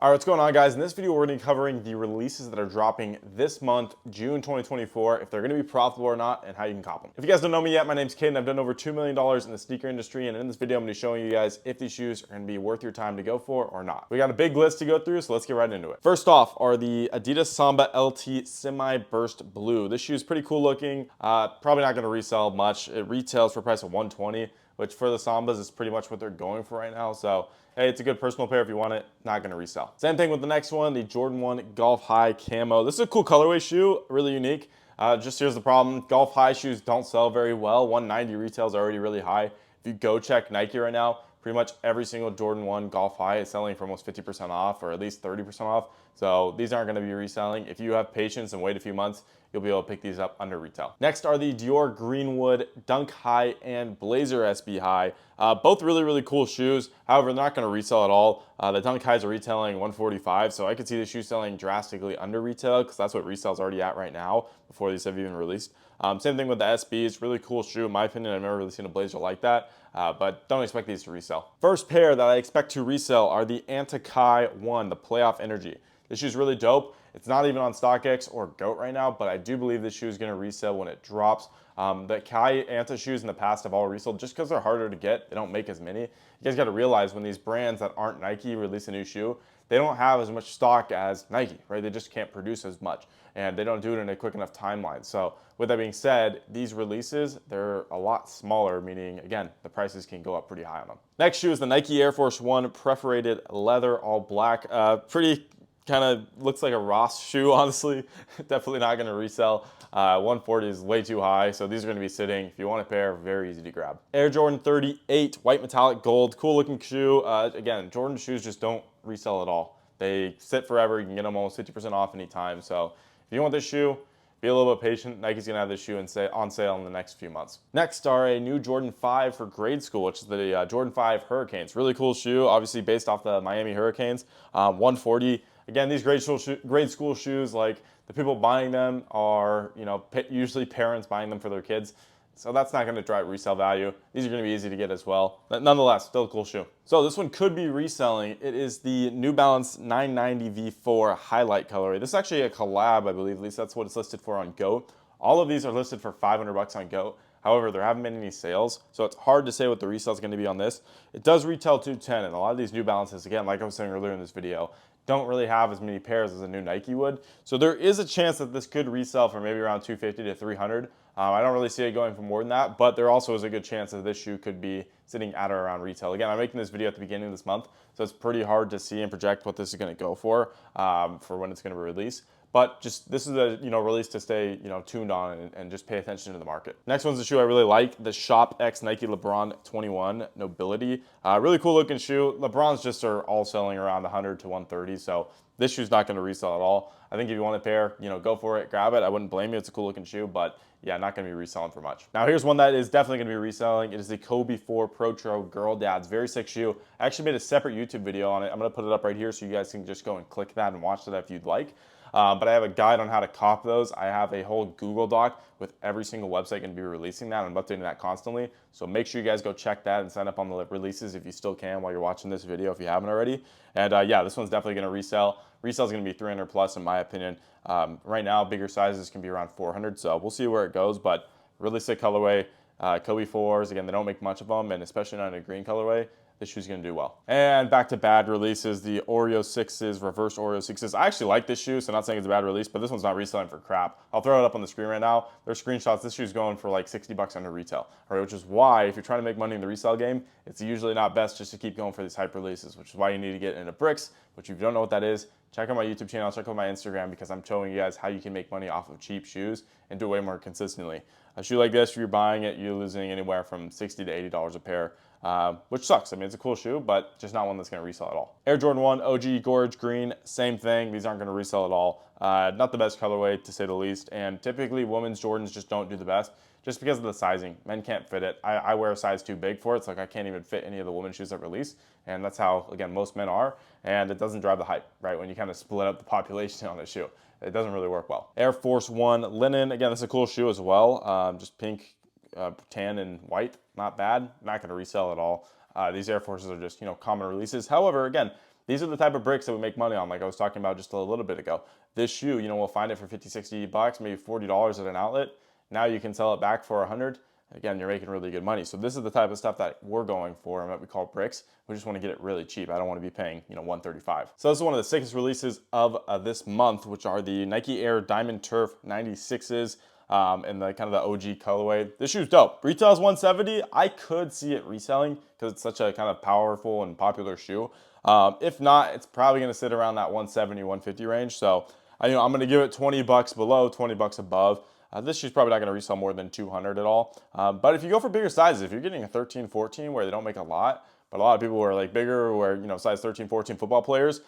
All right, what's going on, guys? In this video, we're going to be covering the releases that are dropping this month, June 2024, if they're going to be profitable or not, and how you can cop them. If you guys don't know me yet, my name's Kid, and I've done over $2 million in the sneaker industry, and in this video, I'm going to be showing you guys if these shoes are going to be worth your time to go for or not. We got a big list to go through, so let's get right into it. First off are the Adidas Samba LT Semi Burst Blue. This shoe is pretty cool looking. Probably not going to resell much. It retails for a price of $120, which for the Sambas is pretty much what they're going for right now. So, hey, it's a good personal pair if you want it, not gonna resell. Same thing with the next one, the Jordan 1 Golf High Camo. This is a cool colorway shoe, really unique. Just here's the problem, Golf High shoes don't sell very well. 190 retails already really high. If you go check Nike right now, pretty much every single Jordan 1 Golf High is selling for almost 50% off or at least 30% off. So these aren't gonna be reselling. If you have patience and wait a few months, you'll be able to pick these up under retail. Next are the Dior Greenwood Dunk High and Blazer SB High. Both really, really cool shoes. However, they're not going to resell at all. The Dunk Highs are retailing $145, so I could see the shoe selling drastically under retail because that's what resale's already at right now before these have even released. Same thing with the SBs. Really cool shoe. In my opinion, I've never really seen a Blazer like that, but don't expect these to resell. First pair that I expect to resell are the Antai 1, the Playoff Energy. This shoe's really dope. It's not even on StockX or GOAT right now, but I do believe this shoe is going to resell when it drops. The Kai Anta shoes in the past have all resold just because they're harder to get. They don't make as many. You guys got to realize when these brands that aren't Nike release a new shoe, they don't have as much stock as Nike, right? They just can't produce as much, and they don't do it in a quick enough timeline. So with that being said, these releases, they're a lot smaller, meaning, again, the prices can go up pretty high on them. Next shoe is the Nike Air Force 1 Perforated Leather All Black. Pretty kind of looks like a Ross shoe, honestly. Definitely not going to resell. 140 is way too high, so these are going to be sitting. If you want a pair, very easy to grab. Air Jordan 38 White Metallic Gold, cool looking shoe. Again, Jordan shoes just don't resell at all. They sit forever. You can get them almost 50% off anytime. So if you want this shoe, be a little bit patient. Nike's gonna have this shoe on sale in the next few months. Next are a new Jordan 5 for grade school, which is the Jordan 5 Hurricanes. Really cool shoe, obviously based off the Miami Hurricanes. 140. Again, these grade school shoes, like the people buying them are, usually parents buying them for their kids. So that's not going to drive resale value. These are going to be easy to get as well. But nonetheless, still a cool shoe. So this one could be reselling. It is the New Balance 990 V4 Highlight colorway. This is actually a collab, I believe. At least that's what it's listed for on GOAT. All of these are listed for $500 on GOAT. However, there haven't been any sales, so it's hard to say what the resale is going to be on this. It does retail $210, and a lot of these New Balances, again, like I was saying earlier in this video, don't really have as many pairs as a new Nike would. So there is a chance that this could resell for maybe around $250 to $300. I don't really see it going for more than that, but there also is a good chance that this shoe could be sitting at or around retail. Again, I'm making this video at the beginning of this month, so it's pretty hard to see and project what this is going to go for when it's going to be released. But just this is a release to stay tuned on and just pay attention to the market. Next one's a shoe I really like, the Shop X Nike LeBron 21 Nobility. Really cool looking shoe. LeBrons just are all selling around 100 to 130, so this shoe's not going to resell at all. I think if you want a pair, go for it, grab it. I wouldn't blame you. It's a cool looking shoe, but yeah, not going to be reselling for much. Now here's one that is definitely going to be reselling. It is the Kobe 4 Protro Girl Dads. Very sick shoe. I actually made a separate YouTube video on it. I'm going to put it up right here so you guys can just go and click that and watch that if you'd like. But I have a guide on how to cop those. I have a whole Google Doc with every single website going to be releasing that. I'm updating that constantly. So make sure you guys go check that and sign up on the releases if you still can while you're watching this video if you haven't already. And yeah, this one's definitely going to resell. Resale is going to be 300 plus in my opinion. Right now, bigger sizes can be around 400. So we'll see where it goes, but really sick colorway. Kobe 4s, again, they don't make much of them, and especially not in a green colorway. This shoe's gonna do well. And back to bad releases, the Oreo 6s, reverse Oreo 6s. I actually like this shoe, so I'm not saying it's a bad release, but this one's not reselling for crap. I'll throw it up on the screen right now. There's screenshots. This shoe's going for like 60 bucks under retail, all right, which is why if you're trying to make money in the resale game, it's usually not best just to keep going for these hype releases, which is why you need to get into bricks, which if you don't know what that is, check out my YouTube channel, check out my Instagram, because I'm showing you guys how you can make money off of cheap shoes and do it way more consistently. A shoe like this, if you're buying it, you're losing anywhere from $60 to $80 a pair, which sucks. I mean, it's a cool shoe, but just not one that's going to resell at all. Air Jordan 1 OG Gorge Green, same thing. These aren't going to resell at all. Not the best colorway, to say the least, and typically women's Jordans just don't do the best just because of the sizing. Men can't fit it. I wear a size too big for it. It's like I can't even fit any of the women's shoes that release, and that's how, again, most men are, and it doesn't drive the hype, right, when you kind of split up the population on a shoe. It doesn't really work well. Air Force 1 Linen, again, this is a cool shoe as well. Just pink, tan, and white, not bad. Not going to resell at all. These Air Forces are just, common releases. However, again, These are the type of bricks that we make money on, like I was talking about just a little bit ago. This shoe, you know, we'll find it for 50, 60 bucks, maybe $40 at an outlet. Now you can sell it back for 100. Again, you're making really good money. So this is the type of stuff that we're going for and what we call bricks. We just want to get it really cheap. I don't want to be paying, you know, $135. So this is one of the sickest releases of this month, which are the Nike Air Diamond Turf 96s. And the kind of the OG colorway. This shoe's dope. Retails 170. I could see it reselling because it's such a kind of powerful and popular shoe. If not, it's probably going to sit around that 170, 150 range. So I'm going to give it 20 bucks below, 20 bucks above. This shoe's probably not going to resell more than 200 at all. But if you go for bigger sizes, if you're getting a 13, 14 where they don't make a lot, but a lot of people who are like bigger, where, you know, size 13, 14 football players,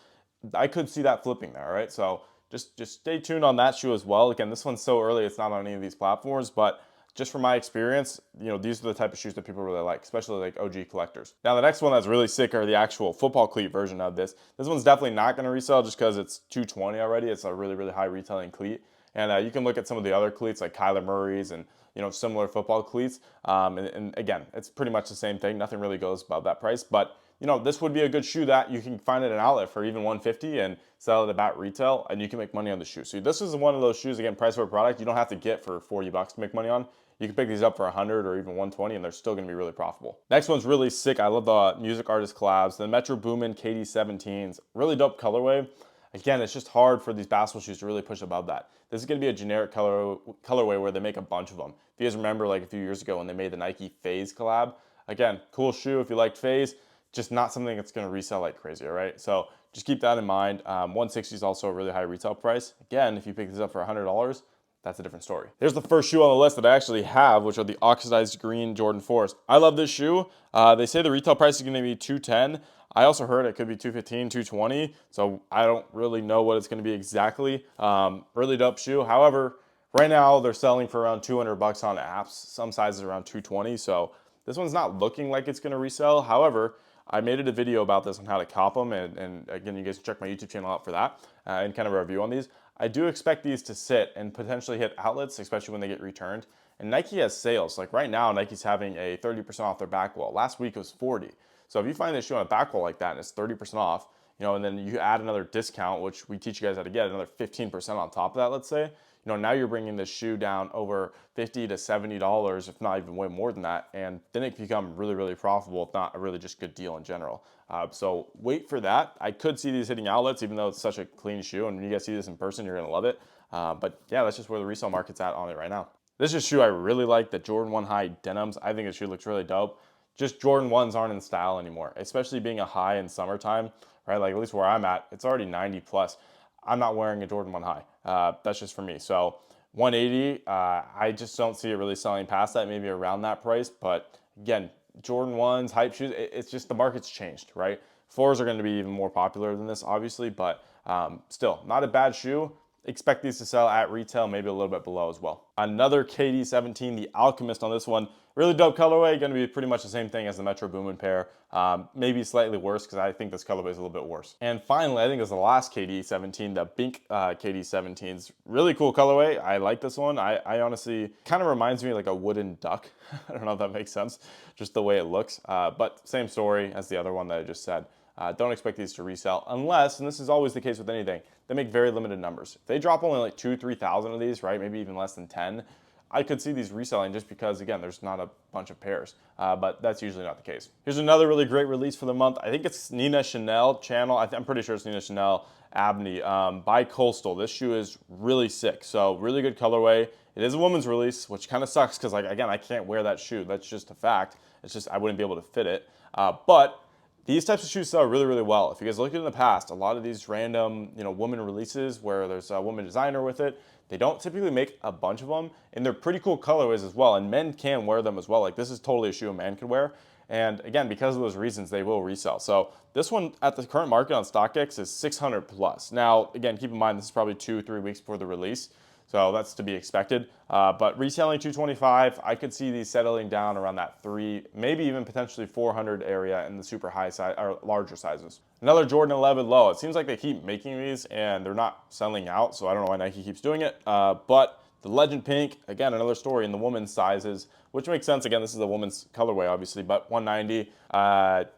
I could see that flipping there, right? So just stay tuned on that shoe as well. Again, this one's so early, it's not on any of these platforms, but just from my experience, you know, these are the type of shoes that people really like, especially like OG collectors. Now, the next one that's really sick are the actual football cleat version of this. This one's definitely not going to resell just because it's 220 already. It's a really, really high retailing cleat. And you can look at some of the other cleats like Kyler Murray's and, you know, similar football cleats. And again, it's pretty much the same thing. Nothing really goes above that price. But, you know, this would be a good shoe that you can find at an outlet for even 150 and sell it about retail, and you can make money on the shoe. So this is one of those shoes, again, price for a product you don't have to get for 40 bucks to make money on. You can pick these up for 100 or even 120 and they're still going to be really profitable. Next one's really sick. I love the music artist collabs. The Metro Boomin KD17s, really dope colorway. Again, it's just hard for these basketball shoes to really push above that. This is going to be a generic colorway where they make a bunch of them. If you guys remember, like a few years ago when they made the Nike Phase collab, again, cool shoe if you liked Phase, just not something that's going to resell like crazy, all right? So just keep that in mind. 160 is also a really high retail price. Again, if you pick these up for $100, that's a different story. Here's the first shoe on the list that I actually have, which are the oxidized green Jordan 4s. I love this shoe. They say the retail price is going to be $210. I also heard it could be $215, $220. So I don't really know what it's going to be exactly. Really dope shoe. However, right now they're selling for around 200 bucks on apps. Some sizes around 220. So this one's not looking like it's going to resell. However, I made a video about this on how to cop them, and again, you guys can check my YouTube channel out for that and kind of a review on these. I do expect these to sit and potentially hit outlets, especially when they get returned. And Nike has sales. Like right now, Nike's having a 30% off their back wall. Last week it was 40. So if you find this shoe on a back wall like that and it's 30% off, you know, and then you add another discount, which we teach you guys how to get another 15% on top of that, let's say, you know, now you're bringing this shoe down over $50 to $70, if not even way more than that, and then it can become really, really profitable, if not a really just good deal in general. So wait for that. I could see these hitting outlets, even though it's such a clean shoe, and when you guys see this in person, you're gonna love it. But yeah, that's just where the resale market's at on it right now. This is a shoe I really like, the Jordan 1 High denims. I think the shoe looks really dope. Just Jordan 1s aren't in style anymore, especially being a high in summertime, right? Like at least where I'm at, it's already 90 plus. I'm not wearing a Jordan 1 High. That's just for me. So 180, I just don't see it really selling past that, maybe around that price. But again, Jordan 1s, hype shoes, it's just the market's changed, right? 4s are going to be even more popular than this, obviously, but still, not a bad shoe. Expect these to sell at retail, maybe a little bit below as well. Another KD17, the Alchemist on this one. Really dope colorway, going to be pretty much the same thing as the Metro Boomin pair. Maybe slightly worse because I think this colorway is a little bit worse. And finally, I think it was the last KD17, the Bink KD17s. Really cool colorway. I like this one. I honestly, kind of reminds me like a wooden duck. I don't know if that makes sense, just the way it looks. But same story as the other one that I just said. Don't expect these to resell unless, and this is always the case with anything, they make very limited numbers. If they drop only like 2,000 to 3,000 of these, right, maybe even less than 10, I could see these reselling just because, again, there's not a bunch of pairs, but that's usually not the case. Here's another really great release for the month. I think it's Nina Chanel channel. I'm pretty sure it's Nina Chanel Abney by Coastal. This shoe is really sick, so really good colorway. It is a woman's release, which kind of sucks because, like, again, I can't wear that shoe. That's just a fact. It's just I wouldn't be able to fit it, but these types of shoes sell really, really well. If you guys look in the past, a lot of these random, you know, woman releases where there's a woman designer with it, they don't typically make a bunch of them, and they're pretty cool colorways as well, and men can wear them as well. Like, this is totally a shoe a man could wear, and again, because of those reasons, they will resell. So this one at the current market on StockX is 600 plus. Now, again, keep in mind, this is probably 2 or 3 weeks before the release, so that's to be expected. But retailing $225, I could see these settling down around that 3, maybe even potentially 400 area in the super high size or larger sizes. Another Jordan 11 low. It seems like they keep making these and they're not selling out, so I don't know why Nike keeps doing it. But The Legend Pink, again, another story in the women's sizes, which makes sense. Again, this is a woman's colorway, obviously, but 190.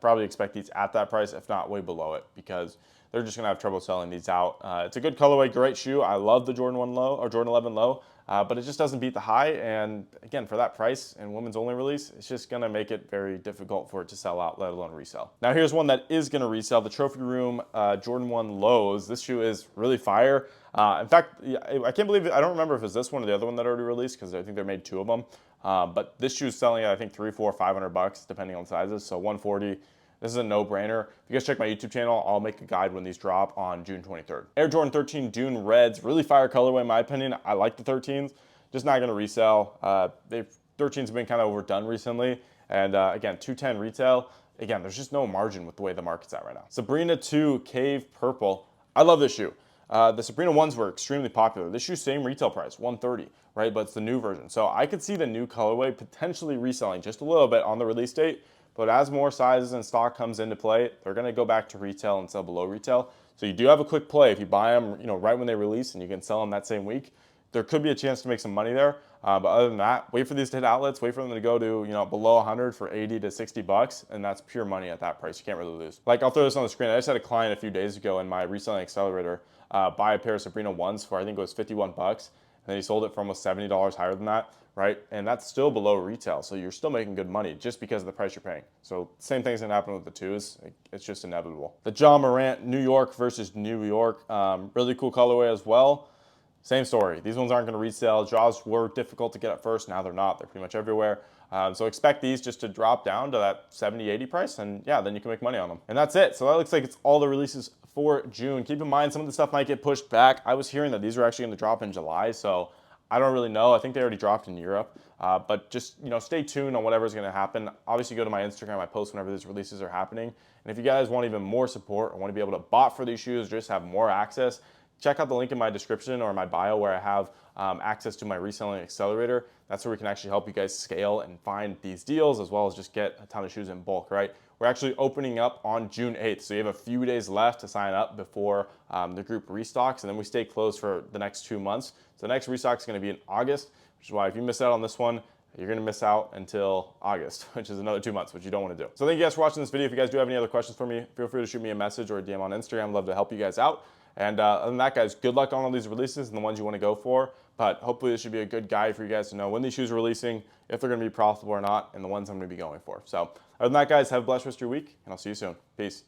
Probably expect these at that price, if not way below it, because they're just gonna have trouble selling these out. It's a good colorway, great shoe. I love the Jordan 1 low or Jordan 11 low, but it just doesn't beat the high. And again, for that price and women's only release, it's just gonna make it very difficult for it to sell out, let alone resell. Now here's one that is gonna resell, the Trophy Room Jordan 1 lows. This shoe is really fire. In fact, I can't believe it. I don't remember if it's this one or the other one that already released, because I think they made two of them. But this shoe is selling at, I think, $300, $400, $500 depending on sizes. So 140. This is a no-brainer. If you guys check my YouTube channel, I'll make a guide when these drop on June 23rd. Air Jordan 13 Dune Reds, really fire colorway in my opinion. I like the 13s, just not gonna resell. 13s have been kind of overdone recently. And again, 210 retail. Again, there's just no margin with the way the market's at right now. Sabrina 2 Cave Purple. I love this shoe. The Sabrina 1s were extremely popular. This shoe, same retail price, 130, right? But it's the new version. So I could see the new colorway potentially reselling just a little bit on the release date. But as more sizes and stock comes into play, they're going to go back to retail and sell below retail. So you do have a quick play if you buy them, right when they release, and you can sell them that same week. There could be a chance to make some money there. But other than that, wait for these to hit outlets. Wait for them to go to below 100 for 80 to 60 bucks, and that's pure money at that price. You can't really lose. Like, I'll throw this on the screen. I just had a client a few days ago in my reselling accelerator buy a pair of Sabrina 1s for, I think it was 51 bucks, and then he sold it for almost $70 higher than that. Right? And that's still below retail. So you're still making good money just because of the price you're paying. So same thing's gonna happen with the 2s. It's just inevitable. The John Morant New York versus New York. Really cool colorway as well. Same story. These ones aren't gonna resell. Jaws were difficult to get at first. Now they're not. They're pretty much everywhere. So expect these just to drop down to that 70, 80 price, and yeah, then you can make money on them. And that's it. So that looks like it's all the releases for June. Keep in mind, some of the stuff might get pushed back. I was hearing that these are actually gonna drop in July, so I don't really know. I think they already dropped in Europe, but just stay tuned on whatever's going to happen. Obviously, go to my Instagram. I post whenever these releases are happening. And if you guys want even more support or want to be able to bot for these shoes, just have more access, check out the link in my description or my bio where I have access to my reselling accelerator. That's where we can actually help you guys scale and find these deals, as well as just get a ton of shoes in bulk, right? We're actually opening up on June 8th, so you have a few days left to sign up before the group restocks, and then we stay closed for the next 2 months. So the next restock is going to be in August, which is why if you miss out on this one, you're going to miss out until August, which is another 2 months, which you don't want to do. So thank you guys for watching this video. If you guys do have any other questions for me, feel free to shoot me a message or a DM on Instagram. I'd love to help you guys out. And other than that, guys, good luck on all these releases and the ones you want to go for. But hopefully this should be a good guide for you guys to know when these shoes are releasing, if they're going to be profitable or not, and the ones I'm going to be going for. So other than that, guys, have a blessed rest of your week, and I'll see you soon. Peace.